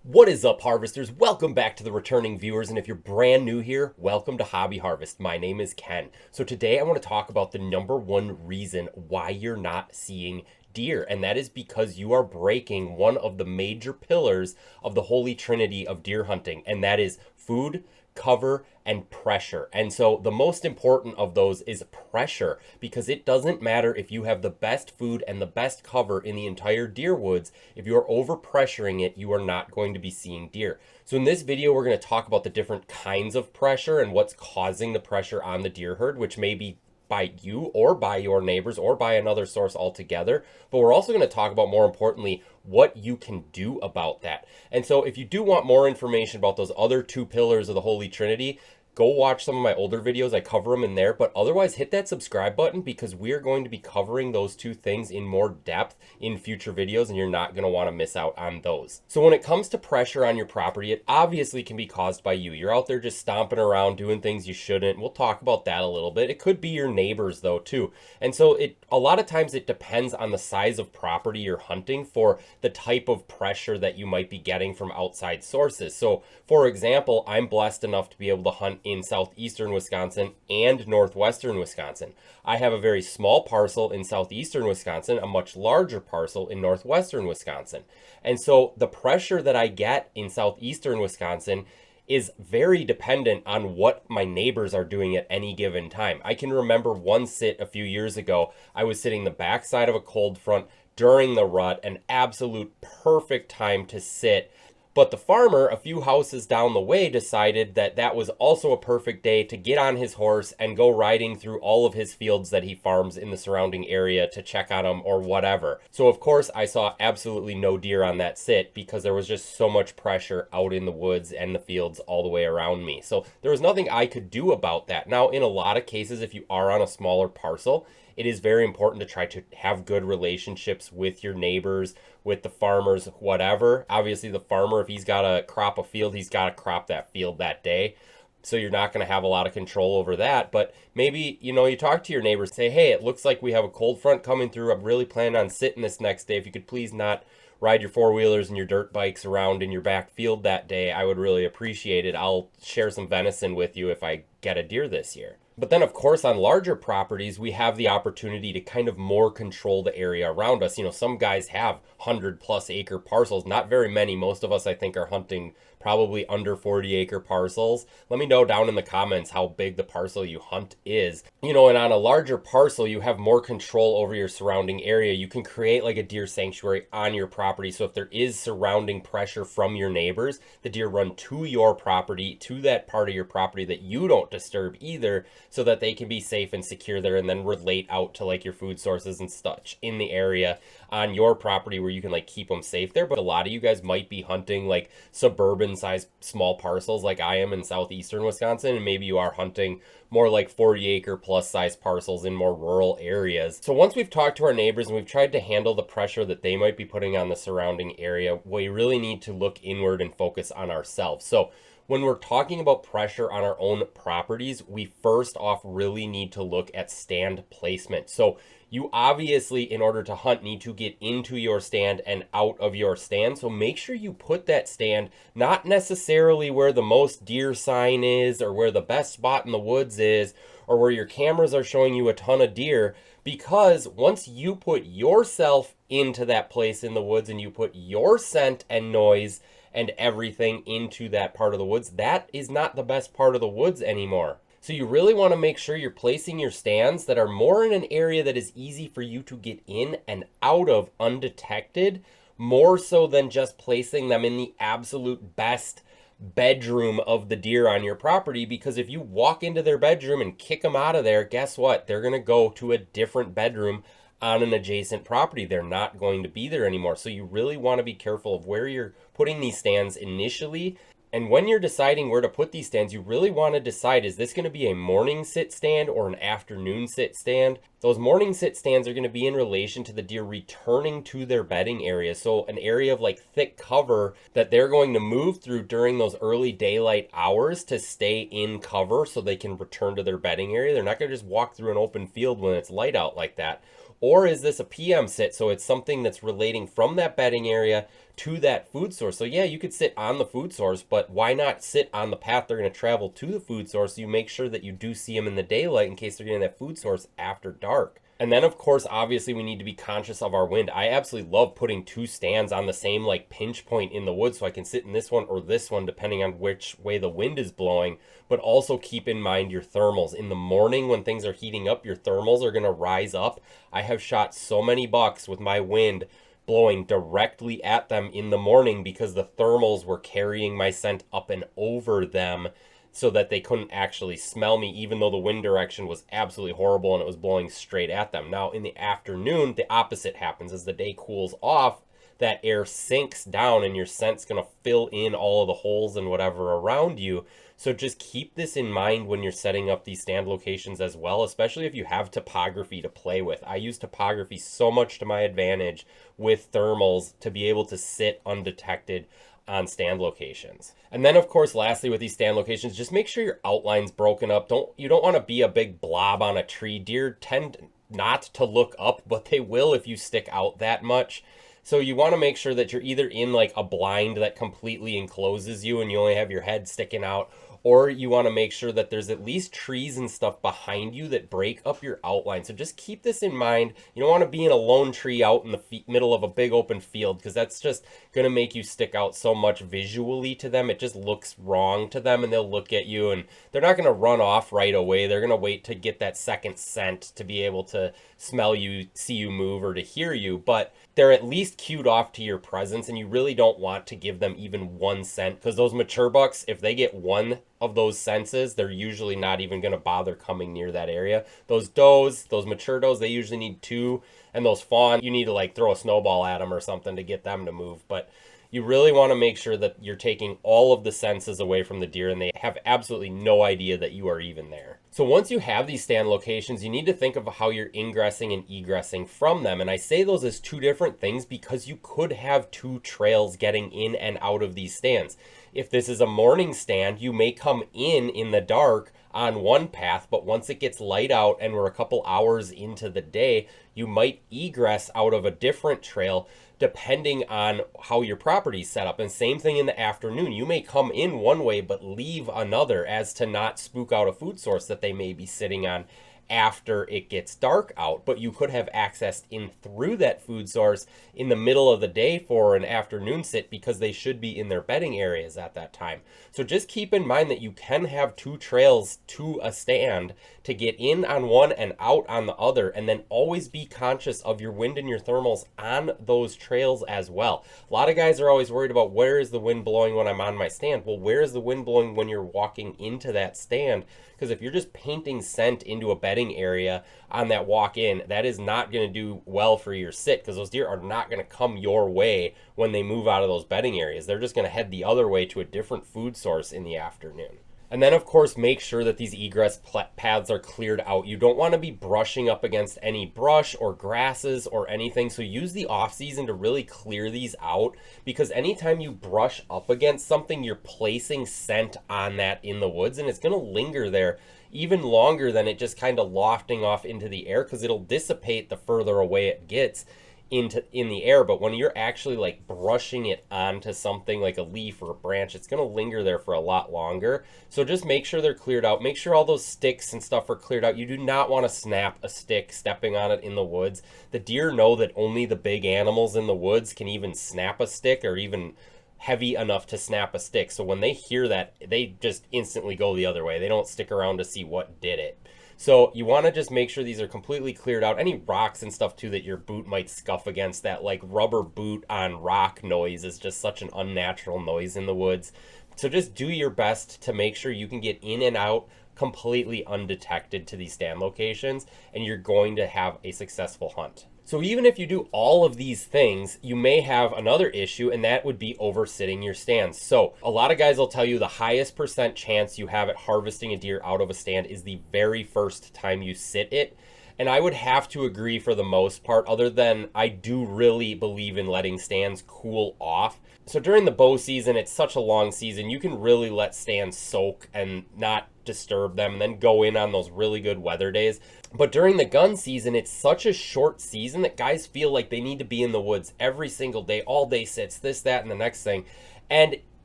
What is up, harvesters? Welcome back to the returning viewers, and if you're brand new here, welcome to Hobby Harvest. My name is Ken. So today I want to talk about the number one reason why you're not seeing deer, and that is because you are breaking one of the major pillars of the holy trinity of deer hunting, and that is food, cover, and pressure. And so the most important of those is pressure, because it doesn't matter if you have the best food and the best cover in the entire deer woods. If you're over pressuring it, you are not going to be seeing deer. So in this video, we're going to talk about the different kinds of pressure and what's causing the pressure on the deer herd, which may be by you or by your neighbors or by another source altogether. But we're also going to talk about, more importantly, what you can do about that. And so if you do want more information about those other two pillars of the Holy Trinity, go watch some of my older videos. I cover them in there, but otherwise hit that subscribe button, because we are going to be covering those two things in more depth in future videos, and you're not going to want to miss out on those. So when it comes to pressure on your property, it obviously can be caused by you. You're out there just stomping around doing things you shouldn't. We'll talk about that a little bit. It could be your neighbors though too. And so a lot of times it depends on the size of property you're hunting for the type of pressure that you might be getting from outside sources. So for example, I'm blessed enough to be able to hunt in southeastern Wisconsin and northwestern Wisconsin. I have a very small parcel in southeastern Wisconsin, a much larger parcel in northwestern Wisconsin. And so the pressure that I get in southeastern Wisconsin is very dependent on what my neighbors are doing at any given time. I can remember one sit a few years ago. I was sitting the backside of a cold front during the rut, an absolute perfect time to sit. But the farmer a few houses down the way decided that that was also a perfect day to get on his horse and go riding through all of his fields that he farms in the surrounding area to check on them or whatever. So of course I saw absolutely no deer on that sit, because there was just so much pressure out in the woods and the fields all the way around me. So there was nothing I could do about that. Now, in a lot of cases, if you are on a smaller parcel, it is very important to try to have good relationships with your neighbors, with the farmers, whatever. Obviously, the farmer, if he's got to crop a field, he's got to crop that field that day. So you're not going to have a lot of control over that. But maybe, you talk to your neighbors, say, hey, it looks like we have a cold front coming through. I'm really planning on sitting this next day. If you could please not ride your four-wheelers and your dirt bikes around in your back field that day, I would really appreciate it. I'll share some venison with you if I get a deer this year. But then, of course, on larger properties, we have the opportunity to kind of more control the area around us. Some guys have 100+ acre parcels, not very many. Most of us, I think, are hunting probably under 40-acre parcels. Let me know down in the comments how big the parcel you hunt is. And on a larger parcel, you have more control over your surrounding area. You can create like a deer sanctuary on your property. So if there is surrounding pressure from your neighbors, the deer run to your property, to that part of your property that you don't disturb either, so that they can be safe and secure there, and then relate out to like your food sources and such in the area on your property where you can like keep them safe there. But a lot of you guys might be hunting like suburban sized small parcels like I am in southeastern Wisconsin, and maybe you are hunting more like 40-acre plus size parcels in more rural areas. So once we've talked to our neighbors and we've tried to handle the pressure that they might be putting on the surrounding area, we really need to look inward and focus on ourselves. So when we're talking about pressure on our own properties, we first off really need to look at stand placement. So you obviously, in order to hunt, need to get into your stand and out of your stand. So make sure you put that stand not necessarily where the most deer sign is, or where the best spot in the woods is, or where your cameras are showing you a ton of deer, because once you put yourself into that place in the woods and you put your scent and noise and everything into that part of the woods, that is not the best part of the woods anymore. So you really want to make sure you're placing your stands that are more in an area that is easy for you to get in and out of undetected, more so than just placing them in the absolute best bedroom of the deer on your property. Because if you walk into their bedroom and kick them out of there, guess what? They're going to go to a different bedroom on an adjacent property. They're not going to be there anymore. So you really want to be careful of where you're putting these stands initially. And when you're deciding where to put these stands, you really want to decide, is this going to be a morning sit stand or an afternoon sit stand? Those morning sit stands are going to be in relation to the deer returning to their bedding area. So an area of like thick cover that they're going to move through during those early daylight hours to stay in cover so they can return to their bedding area. They're not going to just walk through an open field when it's light out like that. Or is this a PM sit? So it's something that's relating from that bedding area to that food source. So yeah, you could sit on the food source, but why not sit on the path they're going to travel to the food source? So you make sure that you do see them in the daylight in case they're getting that food source after dark. And then of course, obviously we need to be conscious of our wind. I absolutely love putting two stands on the same like pinch point in the woods so I can sit in this one or this one depending on which way the wind is blowing. But also keep in mind your thermals. In the morning when things are heating up, your thermals are going to rise up. I have shot so many bucks with my wind blowing directly at them in the morning because the thermals were carrying my scent up and over them so that they couldn't actually smell me, even though the wind direction was absolutely horrible and it was blowing straight at them. Now, in the afternoon, the opposite happens. As the day cools off, that air sinks down and your scent's going to fill in all of the holes and whatever around you. So just keep this in mind when you're setting up these stand locations as well, especially if you have topography to play with. I use topography so much to my advantage with thermals to be able to sit undetected on stand locations. And then of course, lastly with these stand locations, just make sure your outline's broken up. You don't want to be a big blob on a tree. Deer tend not to look up, but they will if you stick out that much. So you want to make sure that you're either in like a blind that completely encloses you and you only have your head sticking out, or you want to make sure that there's at least trees and stuff behind you that break up your outline. So just keep this in mind. You don't want to be in a lone tree out in the middle of a big open field because that's just going to make you stick out so much visually to them. It just looks wrong to them and they'll look at you and they're not going to run off right away. They're going to wait to get that second scent to be able to smell you, see you move, or to hear you. But they're at least cued off to your presence, and you really don't want to give them even one scent because those mature bucks, if they get one of those senses, they're usually not even going to bother coming near that area. Those does, those mature does, they usually need two, and those fawn, you need to like throw a snowball at them or something to get them to move. But you really want to make sure that you're taking all of the senses away from the deer and they have absolutely no idea that you are even there. So once you have these stand locations, you need to think of how you're ingressing and egressing from them. And I say those as two different things because you could have two trails getting in and out of these stands. If this is a morning stand, you may come in the dark on one path, but once it gets light out and we're a couple hours into the day, you might egress out of a different trail depending on how your property's set up. And same thing in the afternoon. You may come in one way but leave another as to not spook out a food source that they may be sitting on after it gets dark out, but you could have accessed in through that food source in the middle of the day for an afternoon sit because they should be in their bedding areas at that time. So just keep in mind that you can have two trails to a stand to get in on one and out on the other, and then always be conscious of your wind and your thermals on those trails as well. A lot of guys are always worried about where is the wind blowing when I'm on my stand. Well, where is the wind blowing when you're walking into that stand? Because if you're just painting scent into a bedding area on that walk in, that is not going to do well for your sit because those deer are not going to come your way when they move out of those bedding areas. They're just going to head the other way to a different food source in the afternoon. And then, of course, make sure that these egress paths are cleared out. You don't want to be brushing up against any brush or grasses or anything. So use the off season to really clear these out, because anytime you brush up against something, you're placing scent on that in the woods, and it's going to linger there even longer than it just kind of lofting off into the air, because it'll dissipate the further away it gets in the air. But when you're actually like brushing it onto something like a leaf or a branch, it's going to linger there for a lot longer. So just make sure they're cleared out. Make sure all those sticks and stuff are cleared out. You do not want to snap a stick stepping on it in the woods. The deer know that only the big animals in the woods can even snap a stick, or even heavy enough to snap a stick. So when they hear that, they just instantly go the other way. They don't stick around to see what did it. So you want to just make sure these are completely cleared out. Any rocks and stuff too that your boot might scuff against, that like rubber boot on rock noise is just such an unnatural noise in the woods. So just do your best to make sure you can get in and out completely undetected to these stand locations, and you're going to have a successful hunt. So even if you do all of these things, you may have another issue, and that would be oversitting your stands. So a lot of guys will tell you the highest % chance you have at harvesting a deer out of a stand is the very first time you sit it. And I would have to agree for the most part, other than I do really believe in letting stands cool off. So during the bow season, it's such a long season, you can really let stands soak and not disturb them and then go in on those really good weather days. But during the gun season, it's such a short season that guys feel like they need to be in the woods every single day, all day sits, this, that, and the next thing. And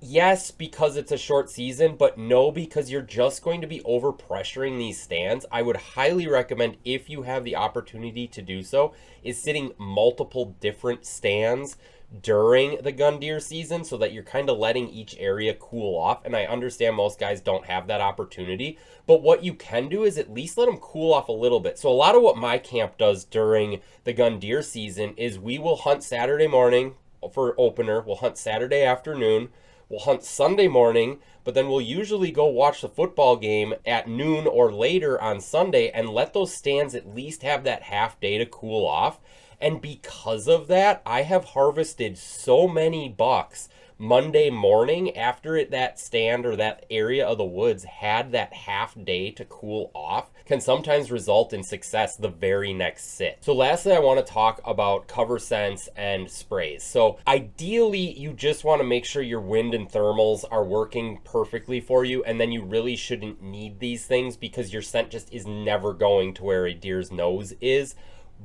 yes, because it's a short season, but no, because you're just going to be over pressuring these stands. I would highly recommend, if you have the opportunity to do so, is sitting multiple different stands during the gun deer season so that you're kind of letting each area cool off. And I understand most guys don't have that opportunity, but what you can do is at least let them cool off a little bit. So a lot of what my camp does during the gun deer season is we will hunt Saturday morning for opener, we'll hunt Saturday afternoon, we'll hunt Sunday morning, but then we'll usually go watch the football game at noon or later on Sunday and let those stands at least have that half day to cool off. And because of that, I have harvested so many bucks Monday morning after that stand or that area of the woods had that half day to cool off, can sometimes result in success the very next sit. So lastly, I want to talk about cover scents and sprays. So ideally, you just want to make sure your wind and thermals are working perfectly for you, and then you really shouldn't need these things because your scent just is never going to where a deer's nose is.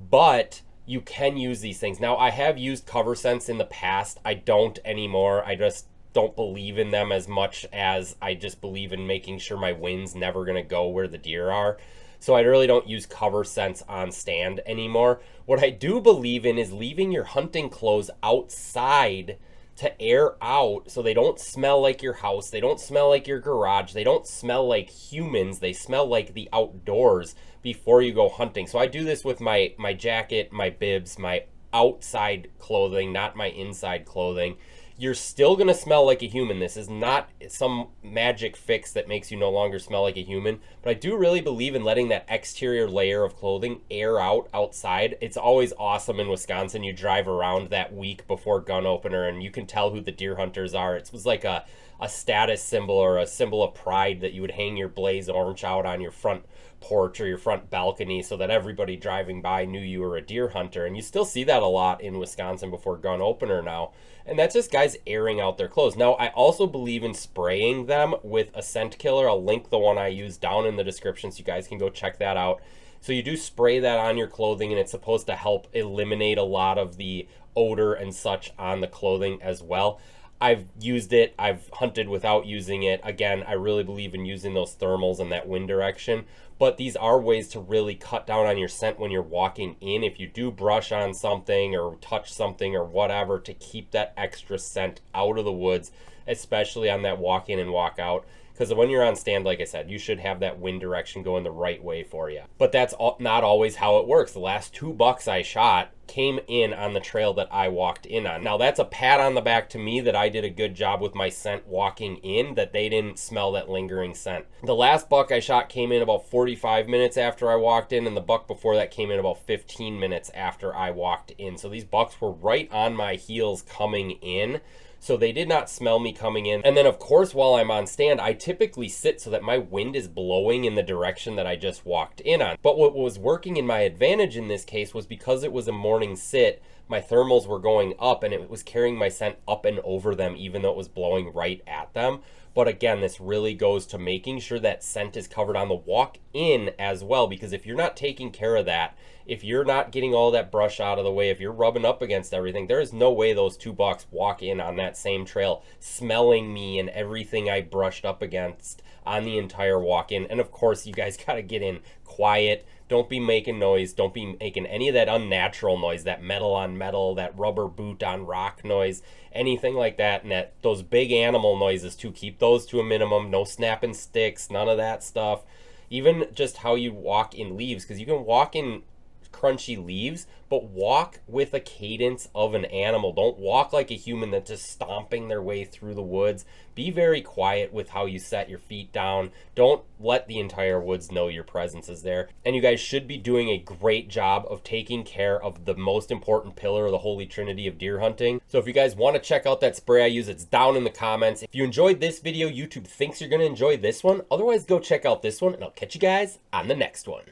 But you can use these things. Now, I have used cover scents in the past. I don't anymore. I just don't believe in them as much as I just believe in making sure my wind's never going to go where the deer are. So I really don't use cover scents on stand anymore. What I do believe in is leaving your hunting clothes outside to air out so they don't smell like your house, they don't smell like your garage, they don't smell like humans, they smell like the outdoors before you go hunting. So I do this with my jacket, my bibs, my outside clothing, not my inside clothing. You're still going to smell like a human. This is not some magic fix that makes you no longer smell like a human, but I do really believe in letting that exterior layer of clothing air out outside. It's always awesome in Wisconsin. You drive around that week before gun opener and you can tell who the deer hunters are. It was like a status symbol or a symbol of pride that you would hang your blaze orange out on your front porch or your front balcony so that everybody driving by knew you were a deer hunter. And you still see that a lot in Wisconsin before gun opener now. And that's just guys airing out their clothes. Now, I also believe in spraying them with a scent killer. I'll link the one I use down in the description so you guys can go check that out. So you do spray that on your clothing and it's supposed to help eliminate a lot of the odor and such on the clothing as well. I've used it. I've hunted without using it. Again, I really believe in using those thermals and that wind direction. But these are ways to really cut down on your scent when you're walking in. If you do brush on something or touch something or whatever, to keep that extra scent out of the woods, especially on that walk in and walk out. Because when you're on stand, like I said, you should have that wind direction going the right way for you. But that's not always how it works. The last 2 bucks I shot came in on the trail that I walked in on. Now, that's a pat on the back to me that I did a good job with my scent walking in, that they didn't smell that lingering scent. The last buck I shot came in about 45 minutes after I walked in, and the buck before that came in about 15 minutes after I walked in. So these bucks were right on my heels coming in. So they did not smell me coming in. And then of course, while I'm on stand, I typically sit so that my wind is blowing in the direction that I just walked in on. But what was working in my advantage in this case was because it was a morning sit, my thermals were going up and it was carrying my scent up and over them, even though it was blowing right at them. But again, this really goes to making sure that scent is covered on the walk in as well, because if you're not taking care of that, if you're not getting all that brush out of the way, if you're rubbing up against everything, there is no way those 2 bucks walk in on that same trail smelling me and everything I brushed up against on the entire walk in. And of course, you guys got to get in quiet. Don't be making noise. Don't be making any of that unnatural noise, that metal on metal, that rubber boot on rock noise, anything like that. And those big animal noises too, keep those to a minimum. No snapping sticks, none of that stuff. Even just how you walk in leaves, because you can walk in crunchy leaves, but walk with a cadence of an animal. Don't walk like a human that's just stomping their way through the woods. Be very quiet with how you set your feet down. Don't let the entire woods know your presence is there. And you guys should be doing a great job of taking care of the most important pillar of the Holy Trinity of deer hunting. So if you guys want to check out that spray I use, it's down in the comments. If you enjoyed this video, YouTube thinks you're going to enjoy this one. Otherwise, go check out this one, and I'll catch you guys on the next one.